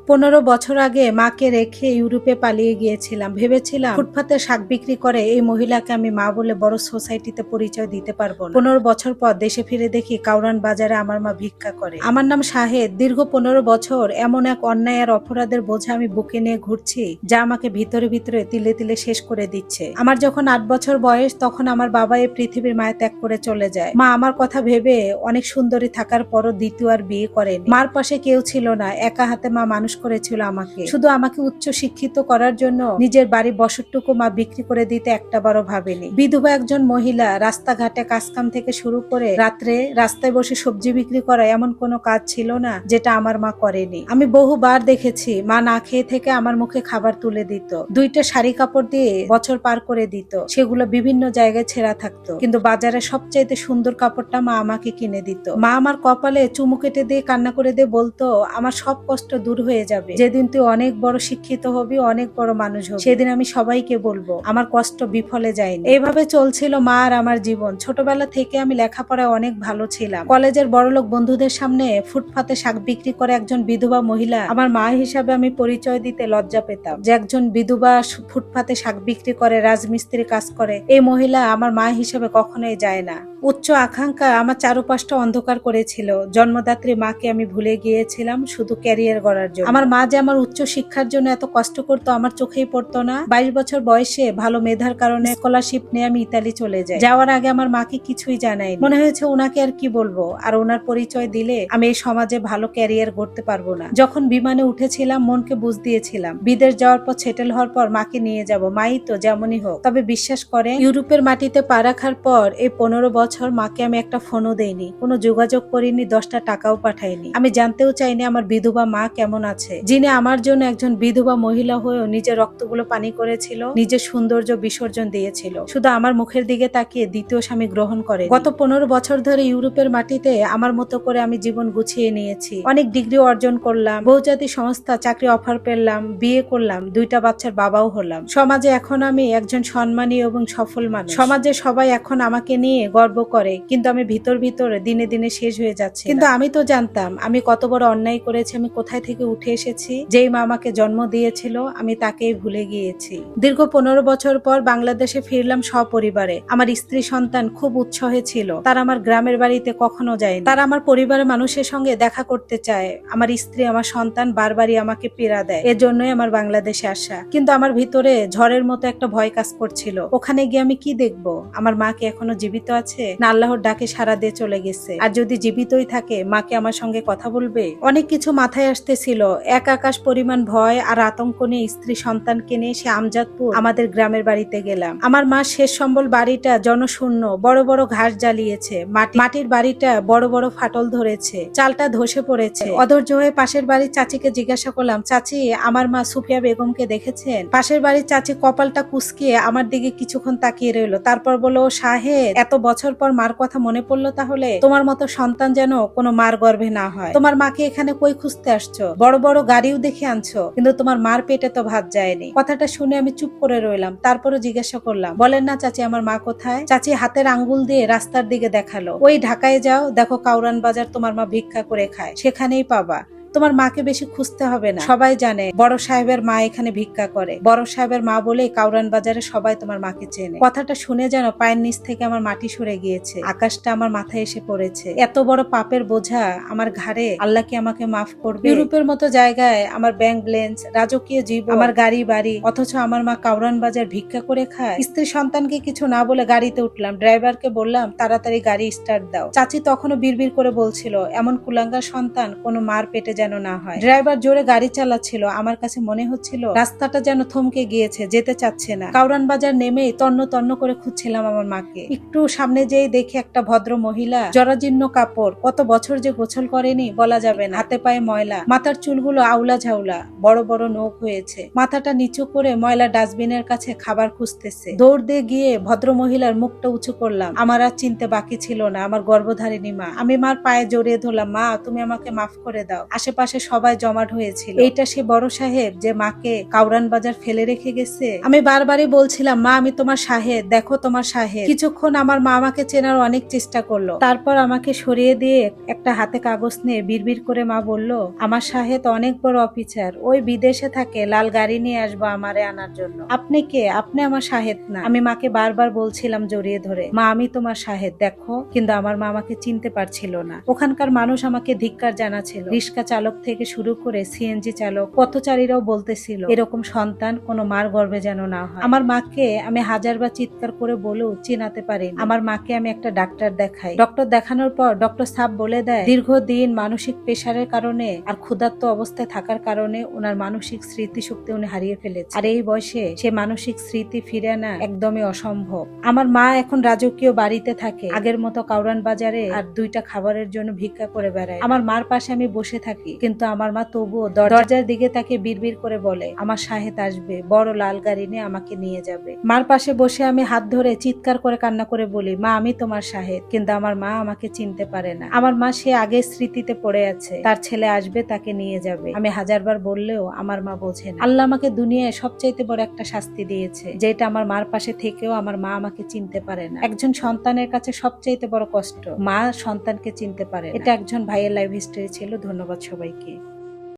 15 বছর আগে মাকে রেখে ইউরোপে পালিয়ে গিয়েছিলাম। ভেবেছিলাম ফুটপাতে শাক বিক্রি করে এই মহিলাকে আমি মা বলে বড় সোসাইটিতে পরিচয় দিতে পারবো না। 15 বছর পর দেশে ফিরে দেখি কাউরান বাজারে আমার মা ভিক্ষা করে। আমার নাম শাহেদ। দীর্ঘ 15 বছর এমন এক অন্যায় আর অপরাধের বোঝা আমি বুকে নিয়ে ঘুরছি, যা আমাকে ভিতরে ভিতরে তিলে তিলে শেষ করে দিচ্ছে। আমার যখন 8 বছর বয়স, তখন আমার বাবা এই পৃথিবীর মায়া ত্যাগ করে চলে যায়। মা আমার কথা ভেবে অনেক সুন্দরী থাকার পরও দ্বিতীয় আর বিয়ে করেনি। মার পাশে কেউ ছিল না, একা হাতে মা মানুষ করেছিল আমাকে। শুধু আমাকে উচ্চ শিক্ষিত করার জন্য নিজের বাড়ি বসতটুকু মা বিক্রি করে দিতে একটাবারও ভাবেনি। বিধবা একজন মহিলা রাস্তাঘাটে কাজকাম থেকে শুরু করে রাত্রে রাস্তায় বসে সবজি বিক্রি করা এমন কোনো কাজ ছিল না যেটা আমার মা করেনি। আমি বহুবার দেখেছি মা না খেয়ে থেকে আমার মুখে খাবার তুলে দিত, 2টা শাড়ি কাপড় দিয়ে বছর পার করে দিত। সেগুলো বিভিন্ন জায়গায় ছেঁড়া থাকতো, কিন্তু বাজারে সবচাইতে সুন্দর কাপড়টা মা আমাকে কিনে দিত। মা আমার কপালে চুমু কেটে দিয়ে কান্না করে দিয়ে বলতো, আমার সব কষ্ট দূর হয়ে যাবে যেদিন তুই অনেক বড় শিক্ষিত হবি, অনেক বড় মানুষ হবি, সেদিন আমি সবাইকে বলবো আমার কষ্ট বিফলে যায়নি। এইভাবে চলছিল মা আর আমার জীবন। ছোটবেলা থেকে আমি লেখাপড়ায় অনেক ভালো ছিলাম। কলেজের বড়লোক বন্ধুদের সামনে ফুটপাতে শাক বিক্রি করে একজন বিধবা মহিলা আমার মা হিসাবে আমি পরিচয় দিতে লজ্জা পেতাম। যে একজন বিধবা ফুটপাতে শাক বিক্রি করে, রাজমিস্ত্রি কাজ করে, এই মহিলা আমার মা হিসাবে কখনোই যায় না। উচ্চ আকাঙ্ক্ষা আমার চারপাশটা অন্ধকার করেছিল। জন্মদাত্রী মাকে আমি ভুলে গিয়েছিলাম শুধু ক্যারিয়ার গড়ার জন্য। আমার মা যে আমার উচ্চ শিক্ষার জন্য এত কষ্ট করতো আমার চোখেই পড়তো না। 22 বছর বয়সে ভালো মেধার কারণে স্কলারশিপ নিয়ে আমি ইতালি চলে যাই। যাওয়ার আগে আমার মাকে কিছুই জানাইনি। মনে হয়েছে ওনাকে আর কি বলবো, আর ওনার পরিচয় দিলে আমি এই সমাজে ভালো ক্যারিয়ার গড়তে পারবো না। যখন বিমানে উঠেছিলাম মনকে বুঝ দিয়েছিলাম বিদেশ যাওয়ার পর সেটেল হওয়ার পর মাকে নিয়ে যাব, মাই তো যেমনই হোক। তবে বিশ্বাস করে ইউরোপের মাটিতে পা রাখার পর এই 15 বছর মাকে আমি একটা ফোনও দেইনি, কোনো যোগাযোগ করিনি, 10টা টাকাও পাঠাইনি। আমি জানতেও চাইনি আমার বিধবা মা কেমন আছে, যিনি আমার জন্য একজন বিধবা মহিলা হয়েও নিজের রক্তগুলো পানি করেছিল, নিজের সৌন্দর্য বিসর্জন দিয়েছিল শুধু আমার মুখের দিকে তাকিয়ে দ্বিতীয় স্বামী গ্রহণ করে। গত 15 বছর ধরে ইউরোপের মাটিতে আমার মতো করে আমি জীবন গুছিয়ে নিয়েছি। অনেক ডিগ্রি অর্জন করলাম, বহুজাতিক সংস্থা চাকরি অফার পেলাম, বিয়ে করলাম, 2টা বাচ্চার বাবাও হলাম। সমাজে এখন আমি একজন সম্মানী এবং সফল মানুষ। সমাজে সবাই এখন আমাকে নিয়ে গর্ব করে, কিন্তু আমি ভিতর ভিতরে দিনে দিনে শেষ হয়ে যাচ্ছি। কিন্তু আমি তো জানতাম আমি কত বড় অন্যায় করেছি, আমি কোথায় থেকে উঠে এসেছি। যেই মা আমাকে জন্ম দিয়েছিল আমি তাকেই ভুলে গিয়েছি। দীর্ঘ 15 বছর পর বাংলাদেশে ফিরলাম সপরিবারে। আমার স্ত্রী সন্তান খুব উৎসাহে ছিল। তারা আমার গ্রামের বাড়িতে কখনো যায়নি। তারা আমার পরিবারের মানুষের সঙ্গে দেখা করতে চায়। আমার স্ত্রী আমার সন্তান বারবারই আমাকে পীড়া দেয়, এর জন্যই আমার বাংলাদেশে আসা। কিন্তু আমার ভিতরে ঝড়ের মতো একটা ভয় কাজ করছিল। ওখানে গিয়ে আমি কি দেখবো? আমার মা কি এখনো জীবিত আছে, না আল্লাহর ডাকে সাড়া দিয়ে চলে গেছে? আর যদি জীবিতই থাকে মা কি আমার সঙ্গে কথা বলবে? অনেক কিছু মাথায় আসতেছিল। এক আকাশ পরিমাণ ভয় আর আতঙ্ক নিয়ে স্ত্রী সন্তানকে নিয়ে সে আমজাদপুর আমাদের গ্রামের বাড়িতে গেলাম। আমার মা শেষ সম্বল বাড়িটা জনশূন্য, বড় বড় ঘাস জ্বালিয়েছে, মাটির বাড়িটা বড় বড় ফাটল ধরেছে, চালটা ধসে পড়েছে। অধৈর্য হয়ে পাশের বাড়ির চাচিকে জিজ্ঞাসা করলাম, চাচি আমার মা সুফিয়া বেগমকে দেখেছেন? পাশের বাড়ির চাচি কপালটা কুঁচকিয়ে আমার দিকে কিছুক্ষণ তাকিয়ে রইল, তারপর বলল, শাহেদ এত বছর পর মার কথা মনে পড়লো তাহলে? তোমার মতো সন্তান যেন কোনো মার গর্ভে না হয়। তোমার মাকে এখানে কই খুঁজতে আসছো? বড় বড় গাড়িও দেখে আনছো, কিন্তু তোমার মার পেটে তো ভাত যায়নি। কথাটা শুনে আমি চুপ করে রইলাম। তারপরে জিজ্ঞাসা করলাম, বলেন না চাচি আমার মা কোথায়? চাচি হাতের আঙ্গুল দিয়ে রাস্তার দিকে দেখালো, ওই ঢাকায় যাও, দেখো কাউরান বাজার তোমার মা ভিক্ষা করে খায়, সেখানেই পাবা। তোমার মাকে বেশি খুঁজতে হবে না, সবাই জানে বড় সাহেবের মা এখানে ভিক্ষা করে। বড় সাহেবের মা বলেই কাউরান বাজারে সবাই তোমার মাকে চেনে। কথাটা শুনে যেন পায়ের নিচ থেকে আমার মাটি সরে গিয়েছে, আকাশটা আমার মাথায় এসে পড়েছে। এত বড় পাপের বোঝা আমার ঘাড়ে, আল্লাহ কি আমাকে মাফ করবে? ইউরোপের মতো জায়গায় আমার ব্যাংক ব্যালেন্স, রাজকীয় জীবন, আমার গাড়ি বাড়ি, অথচ আমার মা কাউরান বাজার ভিক্ষা করে খায়। স্ত্রী সন্তানকে কিছু না বলে গাড়িতে উঠলাম। ড্রাইভারকে বললাম, তাড়াতাড়ি গাড়ি স্টার্ট দাও। চাচি তখনও বিড়বিড় করে বলছিল, এমন কুলাঙ্গার সন্তান কোনো মার পেটে যেন না হয়। ড্রাইভার জোরে গাড়ি চালাচ্ছিল, আমার কাছে মনে হচ্ছিল রাস্তাটা যেন থমকে গিয়েছে, যেতে চাচ্ছে না। কাউরান বাজার নেমেই তন্ন তন্ন করে খুঁজছিলাম আমার মাকে। একটু সামনে যেয়ে দেখি একটা ভদ্র মহিলা, জরাজীর্ণ কাপড়, কত বছর যে গোসল করেনি বলা যাবে না, হাতে পায়ে ময়লা, মাথার চুলগুলো আউলা ঝাউলা, বড় বড় নখ হয়েছে, মাথাটা নিচু করে ময়লা ডাস্টবিনের কাছে খাবার খুঁজতেছে। দৌড় দিয়ে গিয়ে ভদ্র মহিলার মুখটা উঁচু করলাম। আমার আর চিনতে বাকি ছিল না আমার গর্ভধারিণী মা। আমি মার পায়ে জড়িয়ে ধরলাম, মা তুমি আমাকে মাফ করে দাও। আশেপাশে আশেপাশে সবাই জমাট হয়েছিল। এইটা সে বড় সাহেব যে মাকে কাউরান বাজার ফেলে রেখে গেছে। আমি বারবারই বলছিলাম, মা আমি তোমার সাহেব, দেখো তোমার সাহেব। কিছুক্ষণ আমার মা আমাকে চেনার অনেক চেষ্টা করলো, তারপর আমাকে সরিয়ে দিয়ে একটা হাতে কাগজ নিয়ে বিড়বিড় করে মা বলল, আমার সাহেব অনেক বড় অফিসার, ওই বিদেশে থাকে, লাল গাড়ি নিয়ে আসবো আমারে আনার জন্য। আপনি কে? আপনি আমার সাহেব না। আমি মাকে বারবার বলছিলাম জড়িয়ে ধরে, মা আমি তোমার সাহেব, দেখো। কিন্তু আমার মা আমাকে চিনতে পারছিল না। ওখানকার মানুষ আমাকে ধিক্কার জানাচ্ছিল। রিক্সা চালক থেকে শুরু করে সিএনজি চালক, পথচারীরাও বলতেছিল এরকম সন্তান কোনো মার গর্ভে যেন না হয়। আমার মাকে আমি হাজারবার চিৎকার করে বলেও চিনাতে পারিনি। আমার মাকে আমি একটা ডাক্তার দেখাই। ডক্টর দেখানোর পর ডক্টর সাহেব বলে দেয়, দীর্ঘদিন মানসিক প্রেসারের কারণে আর ক্ষুধার্ত অবস্থায় থাকার কারণে ওনার মানসিক স্মৃতিশক্তি উনি হারিয়ে ফেলেছে। আর এই বয়সে সে মানসিক স্মৃতি ফিরে আনা একদমই অসম্ভব। আমার মা এখন রাজকীয় বাড়িতে থাকে, আগের মতো কাউরান বাজারে আর দুইটা খাবারের জন্য ভিক্ষা করে বেড়ায়। আমার মার পাশে আমি বসে থাকি, কিন্তু আমার মা তবুও দরজার দিকে তাকে বিড়বিড় করে বলে, আমার সাহেব আসবে, বড় লাল গাড়ি নিয়ে আমাকে নিয়ে যাবে। মার পাশে বসে আমি হাত ধরে চিৎকার করে কান্না করে বলি, মা আমি তোমার সাহেব। কিন্তু আমার মা আমাকে চিনতে পারে না। আমার মা সে আগের স্মৃতিতে পড়ে আছে, তার ছেলে আসবে, তাকে নিয়ে যাবে। আমি হাজারবার বললেও আমার মা বোঝে না। আল্লাহ আমাকে দুনিয়ায় সবচাইতে বড় একটা শাস্তি দিয়েছে, যেটা আমার মার পাশে থেকেও আমার মা আমাকে চিনতে পারে না। একজন সন্তানের কাছে সবচাইতে বড় কষ্ট, মা সন্তানকে চিনতে পারে না। এটা একজন ভাইয়ের লাইফ হিস্টরি ছিল। ধন্যবাদ সবাইকে।